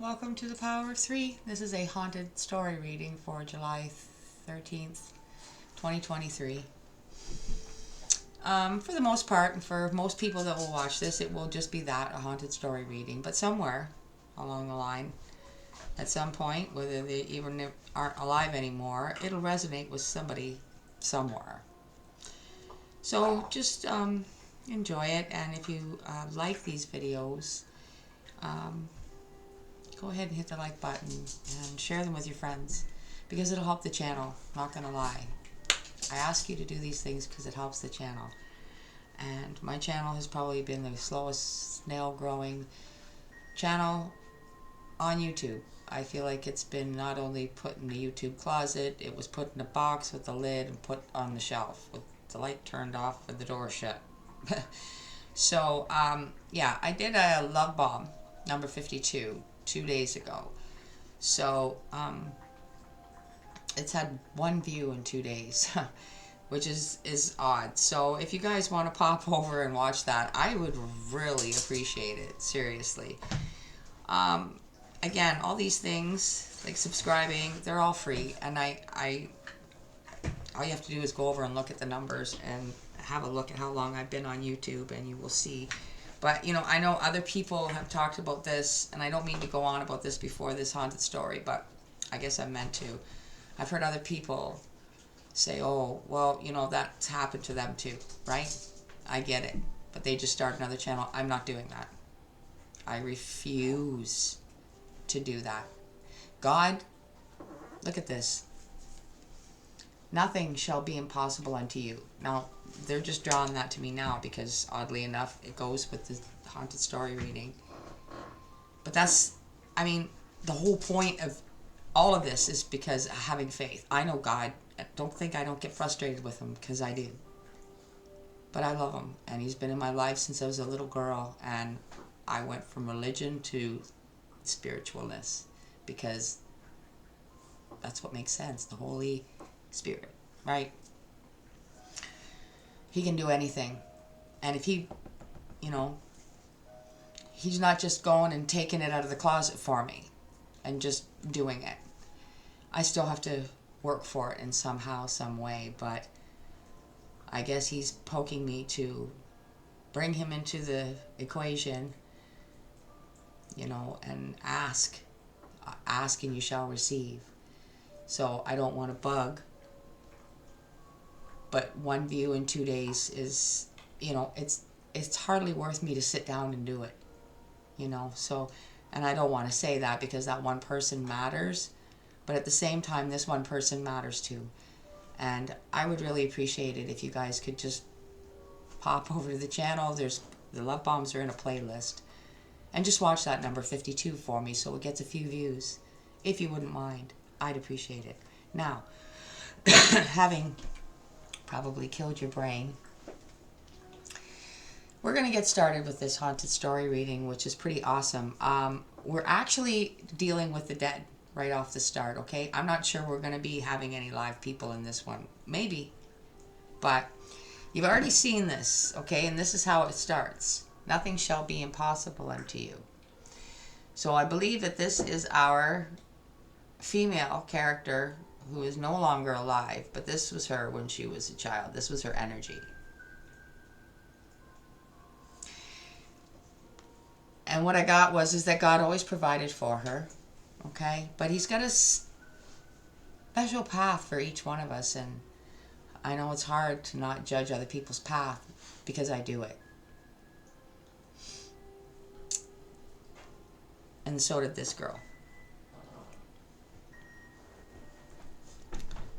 welcome to the Power of Three. This is a haunted story reading for July 13th, 2023. For the most part, and for most people that will watch this, it will just be that, a haunted story reading. But somewhere along the line, at some point, whether they even aren't alive anymore, it'll resonate with somebody somewhere. So just enjoy it, and if you like these videos, go ahead and hit the like button and share them with your friends, because it'll help the channel, not gonna lie. I ask you to do these things because it helps the channel. And my channel has probably been the slowest snail growing channel on YouTube. I feel like it's been not only put in the YouTube closet, it was put in a box with the lid and put on the shelf with the light turned off and the door shut. So yeah, I did a love bomb number 52 2 days ago. So it's had 1 view in 2 days, which is odd. So if you guys want to pop over and watch that, I would really appreciate it, seriously. Again, all these things like subscribing, they're all free, and I all you have to do is go over and look at the numbers and have a look at how long I've been on YouTube, and you will see. But, you know, I know other people have talked about this, and I don't mean to go on about this before this haunted story, but I guess I meant to. I've heard other people say, oh, well, you know, that's happened to them too, right? I get it. But they just started another channel. I'm not doing that. I refuse to do that. God, look at this. Nothing shall be impossible unto you. Now, they're just drawing that to me now because, oddly enough, it goes with the haunted story reading. But that's, I mean, the whole point of all of this is because of having faith. I know God. Don't think I don't get frustrated with him, because I do. But I love him, and he's been in my life since I was a little girl, and I went from religion to spiritualness because that's what makes sense. The Holy Spirit, right? He can do anything. And if he, you know, he's not just going and taking it out of the closet for me and just doing it. I still have to work for it in somehow, some way, but I guess he's poking me to bring him into the equation, you know, and ask and you shall receive. So I don't want to bug, but 1 view in 2 days is, you know, it's hardly worth me to sit down and do it, you know. So, and I don't want to say that because that one person matters, but at the same time, this one person matters too. And I would really appreciate it if you guys could just pop over to the channel. There's the love bombs are in a playlist, and just watch that number 52 for me so it gets a few views, if you wouldn't mind. I'd appreciate it. Now, having probably killed your brain, we're going to get started with this haunted story reading, which is pretty awesome. We're actually dealing with the dead right off the start, okay? I'm not sure we're going to be having any live people in this one. Maybe. But you've already seen this, okay? And this is how it starts. Nothing shall be impossible unto you. So I believe that this is our female character who is no longer alive, but this was her when she was a child. This was her energy. And what I got is that God always provided for her, okay? But he's got a special path for each one of us, and I know it's hard to not judge other people's path because I do it. And so did this girl.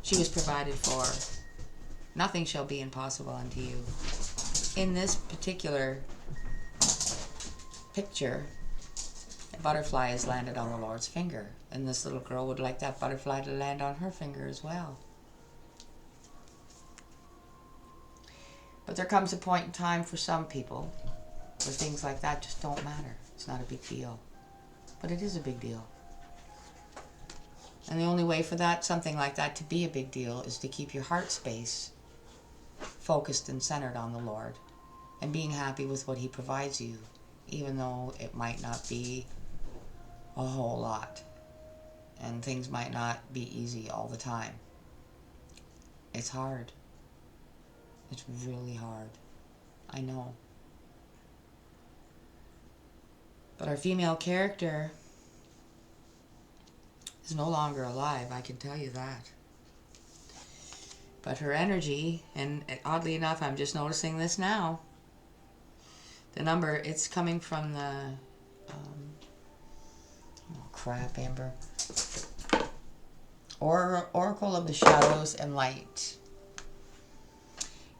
She was provided for. Nothing shall be impossible unto you. In this particular picture, a butterfly has landed on the Lord's finger, and this little girl would like that butterfly to land on her finger as well. But there comes a point in time for some people where things like that just don't matter. It's not a big deal. But it is a big deal. And the only way for that, something like that, to be a big deal is to keep your heart space focused and centered on the Lord and being happy with what he provides you, even though it might not be a whole lot. And things might not be easy all the time. It's hard. It's really hard. I know. But our female character is no longer alive, I can tell you that. But her energy, and oddly enough, I'm just noticing this now, the number, it's coming from the, oh crap, Amber. Oracle of the Shadows and Light.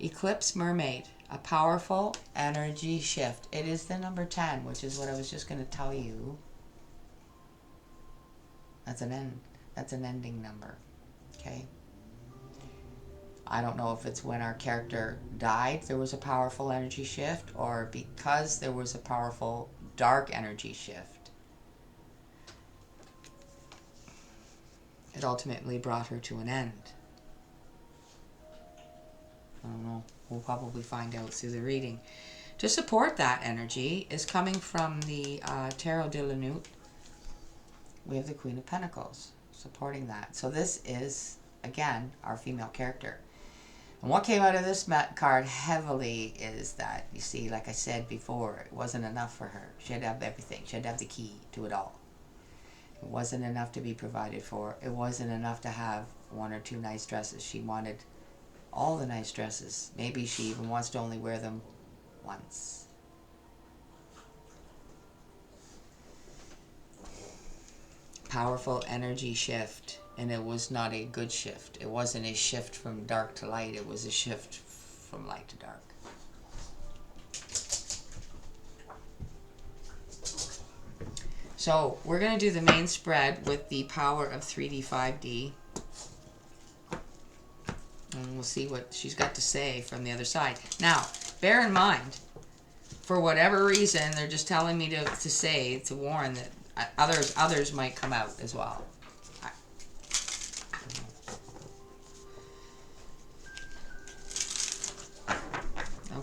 Eclipse Mermaid, a powerful energy shift. It is the number 10, which is what I was just going to tell you. That's an end. That's an ending number. Okay. I don't know if it's when our character died there was a powerful energy shift, or because there was a powerful dark energy shift. It ultimately brought her to an end. I don't know. We'll probably find out through the reading. To support that energy is coming from the Tarot de la Nuit. We have the Queen of Pentacles supporting that. So this is, again, our female character. And what came out of this card heavily is that, you see, like I said before, it wasn't enough for her. She had to have everything. She had to have the key to it all. It wasn't enough to be provided for. It wasn't enough to have one or two nice dresses. She wanted all the nice dresses. Maybe she even wants to only wear them once. Powerful energy shift. And it was not a good shift. It wasn't a shift from dark to light. It was a shift from light to dark. So we're going to do the main spread with the power of 3D, 5D. And we'll see what she's got to say from the other side. Now, bear in mind, for whatever reason, they're just telling me to warn that others might come out as well.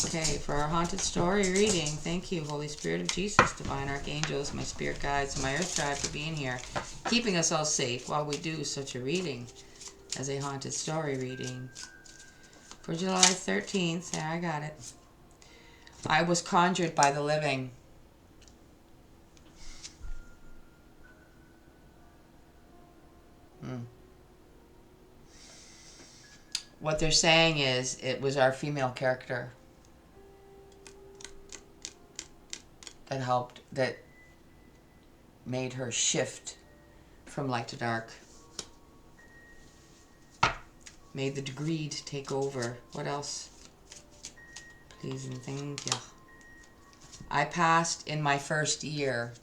Okay, for our haunted story reading, thank you, Holy Spirit of Jesus, Divine Archangels, my spirit guides, and my earth tribe for being here, keeping us all safe while we do such a reading as a haunted story reading. For July 13th, there, I got it. I was conjured by the living. What they're saying is it was our female character that helped, that made her shift from light to dark. Made the greed take over. What else? Please and thank you. I passed in my first year.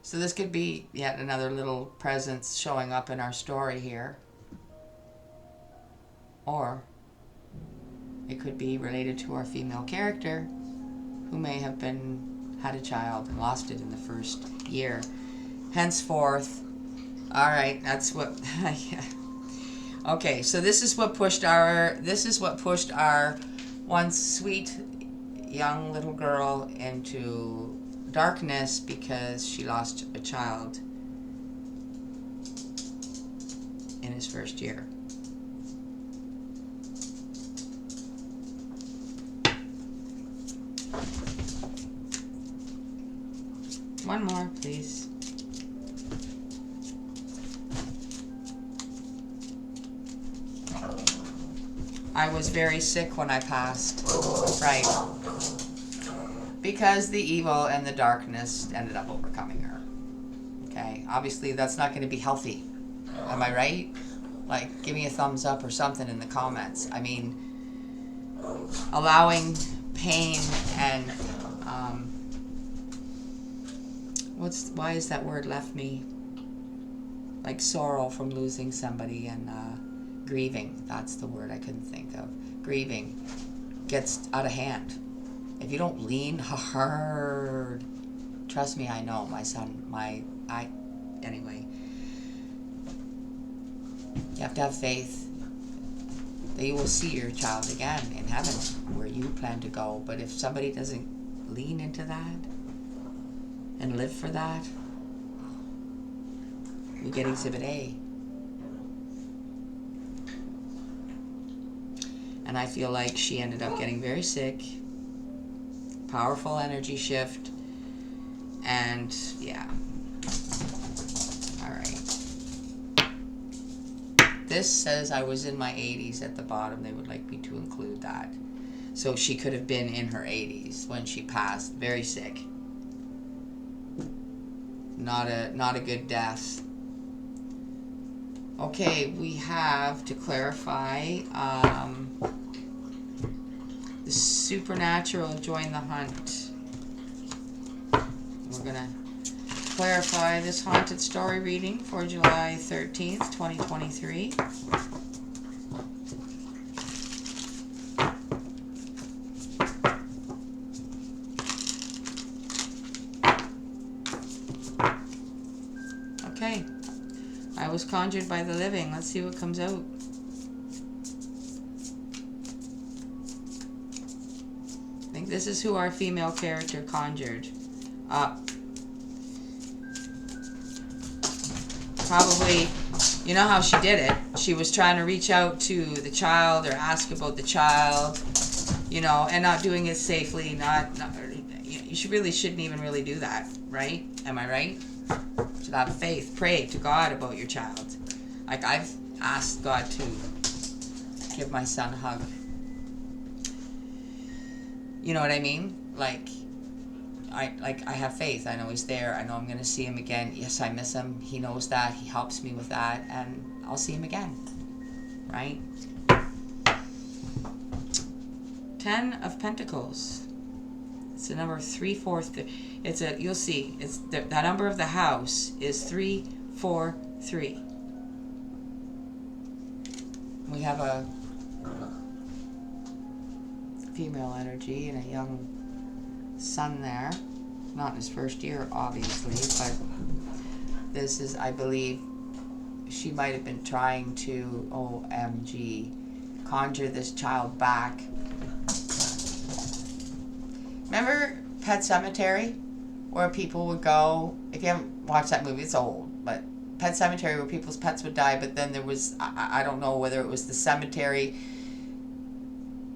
So this could be yet another little presence showing up in our story here. Or it could be related to our female character who may have had a child and lost it in the first year. Henceforth, all right, that's what, yeah. Okay, so this is what pushed our once sweet young little girl into darkness because she lost a child in his first year. One more, please. I was very sick when I passed. Right. Because the evil and the darkness ended up overcoming her. Okay? Obviously, that's not going to be healthy. Am I right? Like, give me a thumbs up or something in the comments. I mean, allowing pain and why is that word left me? Like sorrow from losing somebody and grieving. That's the word I couldn't think of. Grieving gets out of hand. If you don't lean hard, trust me, I know. My son, anyway. You have to have faith that you will see your child again in heaven where you plan to go. But if somebody doesn't lean into that and live for that, you get Exhibit A. And I feel like she ended up getting very sick, powerful energy shift, and yeah. All right. This says I was in my 80s at the bottom. They would like me to include that. So she could have been in her 80s when she passed, very sick. Not a good death. Okay, we have to clarify the supernatural join the hunt. We're gonna clarify this haunted story reading for July 13th, 2023. Okay, I was conjured by the living. Let's see what comes out. I think this is who our female character conjured. Probably, you know how she did it. She was trying to reach out to the child or ask about the child, you know, and not doing it safely. You really shouldn't even really do that, right? Am I right? You should have faith. Pray to God about your child. Like, I've asked God to give my son a hug. You know what I mean? Like, I have faith. I know he's there. I know I'm going to see him again. Yes, I miss him. He knows that. He helps me with that. And I'll see him again. Right? 10 of Pentacles. It's the number 343. It's a, you'll see, it's the number of the house is 343. We have a female energy and a young son there. Not in his first year, obviously, but this is, I believe, she might have been trying to, OMG, conjure this child back. Remember Pet Cemetery? Where people would go, if you haven't watched that movie, it's old, but Pet Cemetery, where people's pets would die, but then there was, I don't know whether it was the cemetery,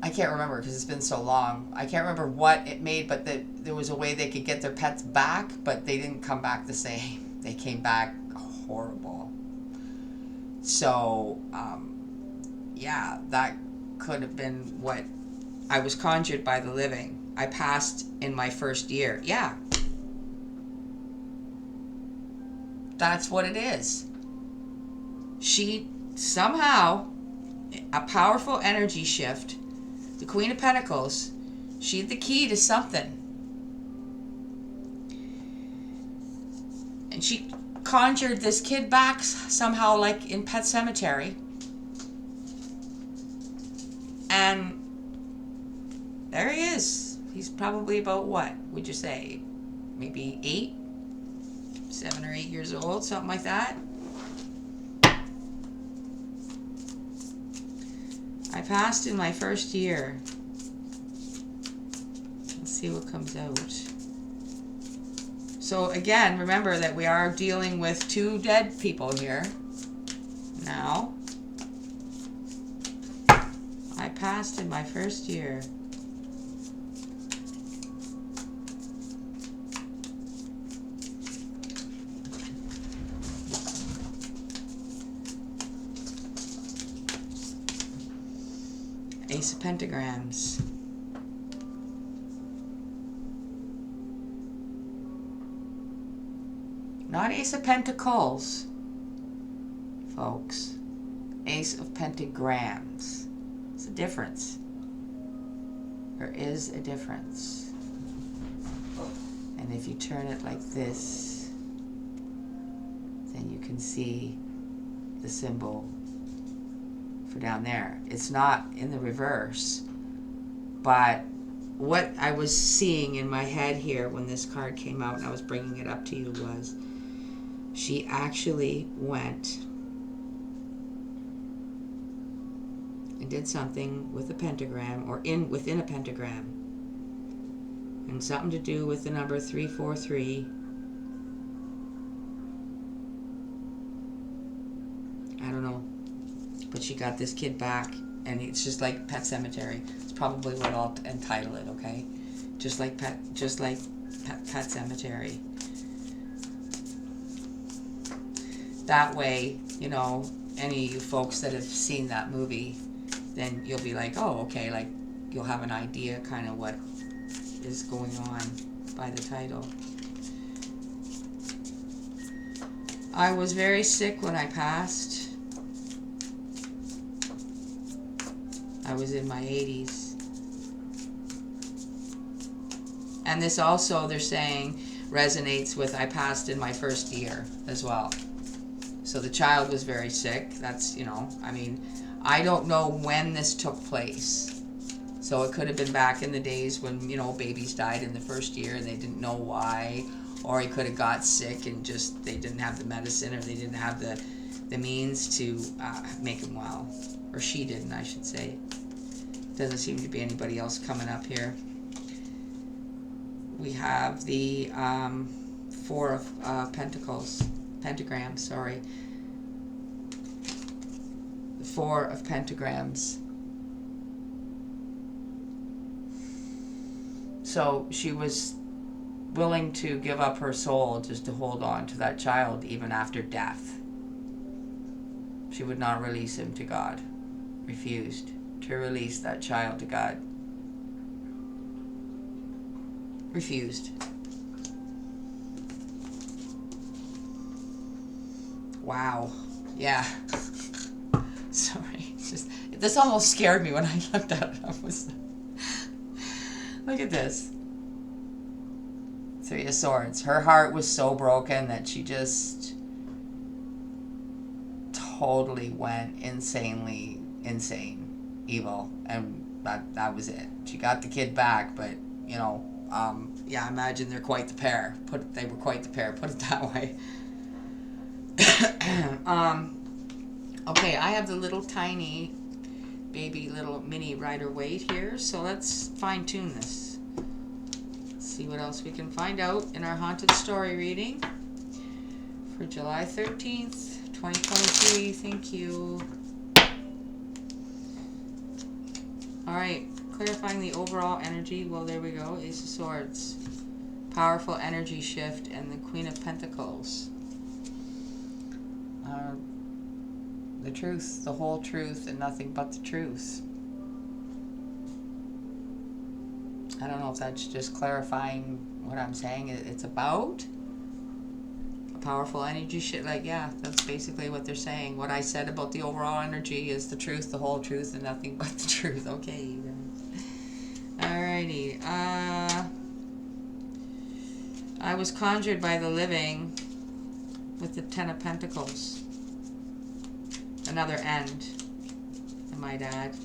I can't remember because it's been so long. I can't remember what it made, but there was a way they could get their pets back, but they didn't come back the same. They came back horrible. So, yeah, that could have been what I was conjured by the living. I passed in my first year. Yeah. That's what it is. She somehow, a powerful energy shift, the Queen of Pentacles, she had the key to something. And she conjured this kid back somehow, like in Pet Cemetery. And there he is. He's probably about what, would you say? Maybe 7 or 8 years old, something like that. I passed in my first year. Let's see what comes out. So again, remember that we are dealing with 2 dead people here. Now, I passed in my first year. Ace of Pentagrams. Not Ace of Pentacles, folks. Ace of Pentagrams. It's a difference. There is a difference. And if you turn it like this, then you can see the symbol for down there. It's not in the reverse, but what I was seeing in my head here when this card came out and I was bringing it up to you was she actually went and did something with a pentagram, or within a pentagram, And something to do with the number 343. I don't know. But she got this kid back. And it's just like Pet Cemetery. It's probably what I'll entitle it, okay? Just like Pet Cemetery. That way, you know, any of you folks that have seen that movie, then you'll be like, oh, okay, like, you'll have an idea kind of what is going on by the title. I was very sick when I passed. I was in my 80s. And this also, they're saying, resonates with I passed in my first year as well. So the child was very sick. That's, you know, I mean, I don't know when this took place. So it could have been back in the days when, you know, babies died in the first year and they didn't know why. Or he could have got sick and just, they didn't have the medicine, or they didn't have the means to make him well. Or she didn't, I should say. Doesn't seem to be anybody else coming up here. We have the Four of Pentacles. Pentagrams, sorry. The Four of Pentagrams. So she was willing to give up her soul just to hold on to that child even after death. She would not release him to God. Refused to release that child to God. Refused. Wow. Yeah. Sorry. It's just, this almost scared me when I looked at it. I was, look at this. Three of Swords. Her heart was so broken that she just totally went insanely insane, evil, and that was it. She got the kid back, but you know, yeah, I imagine they're quite the pair. They were quite the pair. Put it that way. Okay, I have the little tiny baby little mini Rider-Waite here, so let's fine tune this. See what else we can find out in our haunted story reading for July 13th, 2023. Thank you. Alright, clarifying the overall energy. Well, there we go. Ace of Swords. Powerful energy shift, and the Queen of Pentacles. The truth, the whole truth, and nothing but the truth. I don't know if that's just clarifying what I'm saying it's about. A powerful energy shift, like, yeah, that's basically what they're saying. What I said about the overall energy is the truth, the whole truth, and nothing but the truth. Okay, you guys. Alrighty. I was conjured by the living with the Ten of Pentacles. Another end, I might add.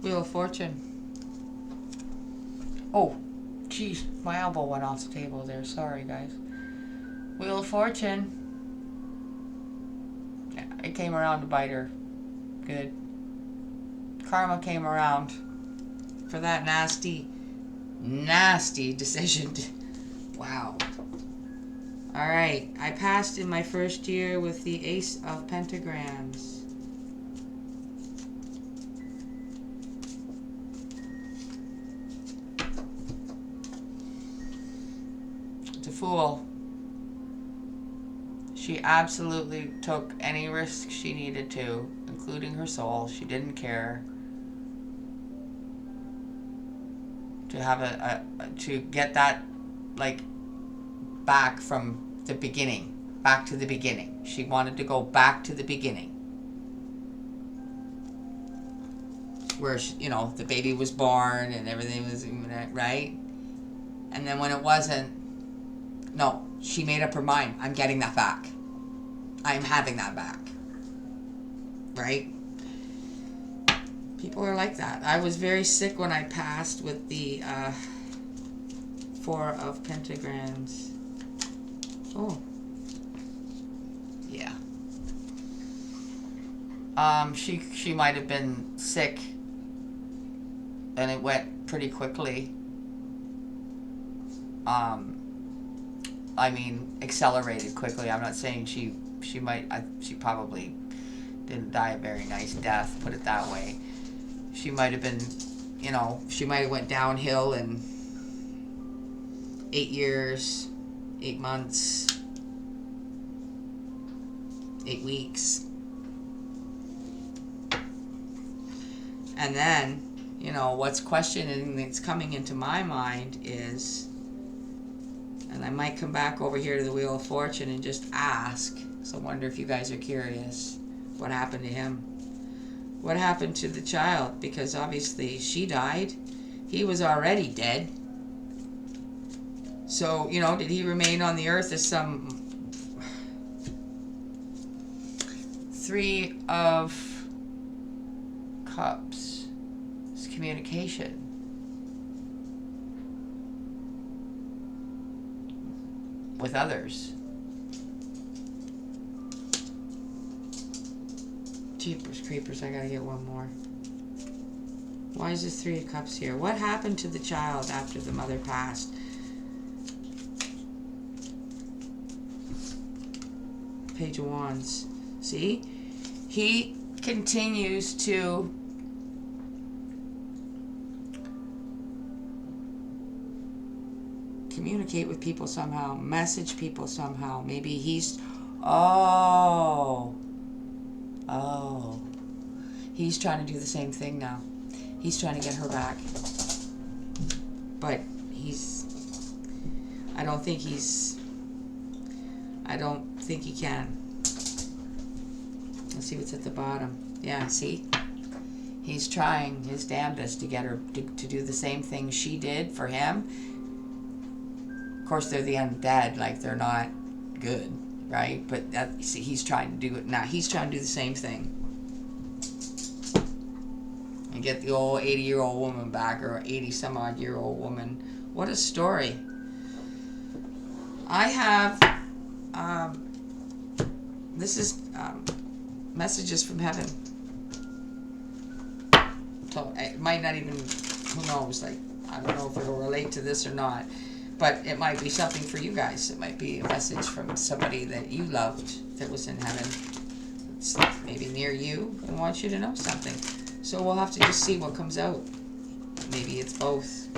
Wheel of Fortune. Oh, geez, my elbow went off the table there. Sorry, guys. Wheel of Fortune. Yeah, it came around to bite her. Good. Karma came around for that nasty, nasty decision. Wow. Alright, I passed in my first year with the Ace of Pentagrams. The Fool. She absolutely took any risk she needed to, including her soul. She didn't care. To have to get that, like, back from the beginning. Back to the beginning. She wanted to go back to the beginning. Where, she, you know, the baby was born and everything was, right? And then when it wasn't, no, she made up her mind. I'm getting that back. I'm having that back. Right? People are like that. I was very sick when I passed with the Four of Pentagrams. Oh, She might have been sick, and it went pretty quickly. I mean, accelerated quickly. I'm not saying she probably didn't die a very nice death, put it that way. She might have been, she might have went downhill in 8 years, 8 months, 8 weeks. And then, what's questioning that's coming into my mind is, and I might come back over here to the Wheel of Fortune and just ask, so I wonder if you guys are curious, what happened to him? What happened to the child? Because obviously she died. He was already dead. So, did he remain on the earth as some 3 of Cups? It's communication. With others. Jeepers creepers, I gotta get one more. Why is this 3 of Cups here? What happened to the child after the mother passed? Page of Wands. See? He continues to communicate with people somehow, message people somehow. Maybe he's, he's trying to do the same thing now. He's trying to get her back. But I don't think he can. Let's see what's at the bottom. Yeah, see? He's trying his damnedest to get her to do the same thing she did for him. Of course, they're the undead, like they're not good, right? But see, he's trying to do it now. He's trying to do the same thing. And get the old 80-year-old woman back, or 80-some-odd-year-old woman. What a story. I have, this is messages from heaven. So it might not even, who knows, like, I don't know if it'll relate to this or not, but it might be something for you guys. It might be a message from somebody that you loved that was in heaven. It's maybe near you and wants you to know something. So we'll have to just see what comes out. Maybe it's both.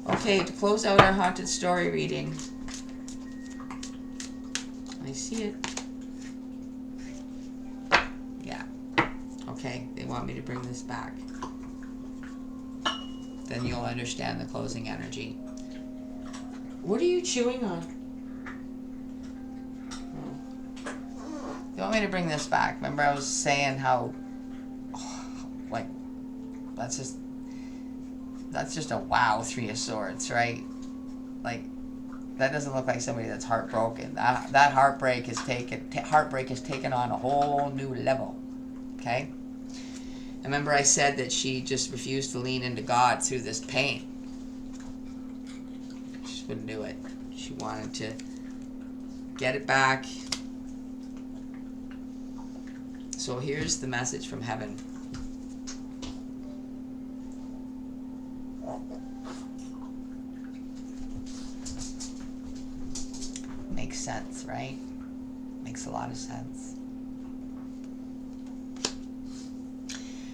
Okay, to close out our haunted story reading. I see it. Yeah. Okay, they want me to bring this back. Then you'll understand the closing energy. What are you chewing on? They want me to bring this back. Remember I was saying how, like, that's just a wow 3 of Swords, right? Like, that doesn't look like somebody that's heartbroken. That heartbreak is taken on a whole new level. Okay? Remember I said that she just refused to lean into God through this pain. She just wouldn't do it. She wanted to get it back. So here's the message from heaven. Makes sense, right? Makes a lot of sense.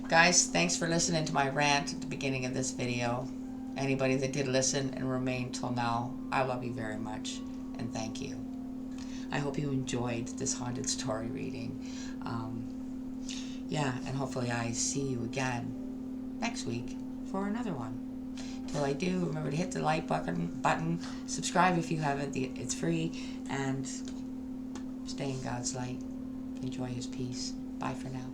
Guys, thanks for listening to my rant at the beginning of this video. Anybody that did listen and remain till now, I love you very much, and thank you. I hope you enjoyed this haunted story reading. Yeah, and hopefully I see you again next week for another one. Till I do, remember to hit the like button, subscribe if you haven't, it's free, and stay in God's light. Enjoy His peace. Bye for now.